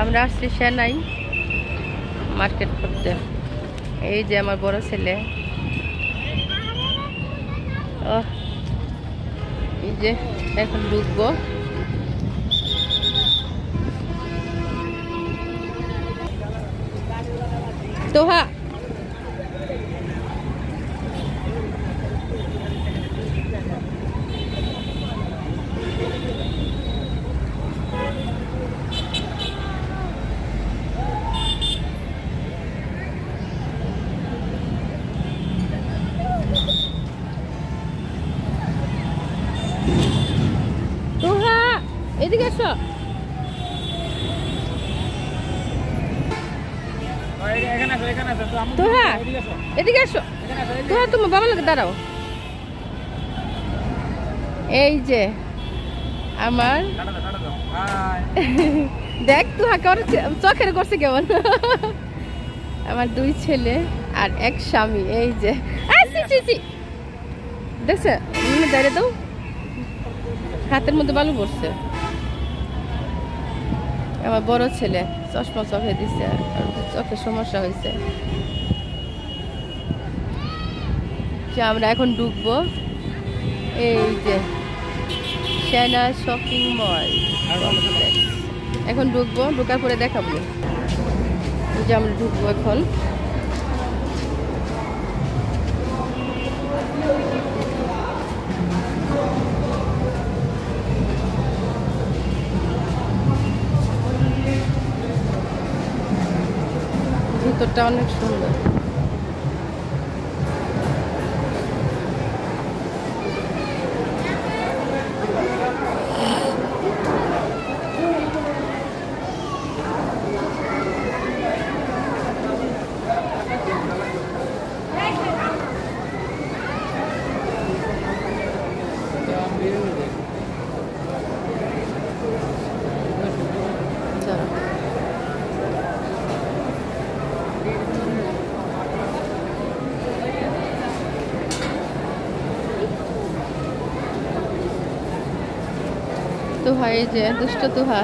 আমরা আসছি সেনাই মার্কেট করতে। এই যে আমার বড় ছেলে, এই যে এখন ঢুকবো। তোহা তোহা এদিকে এসো। তোহা এদিকে এসো। তোহা তোমার বাবা লোক দাঁড়াও। এই যে আমার দেখ তোহা চোখের করছে কেমন। আমার দুই ছেলে আর এক স্বামী। এই যে দেখছে দাঁড়িয়ে দাও, হাতের মধ্যে বালু পড়ছে। আমার বড় ছেলে চশমা চোখে দিছে, চোখের সমস্যা হয়েছে। আমরা এখন ঢুকবো এই যে সেনা শপিং মল। এখন ঢুকবো, ঢোকার পরে দেখাবো যে আমরা ঢুকবো এখন। ভিতরটা অনেক সুন্দর। তুহা এই যে দুষ্ট তুহা।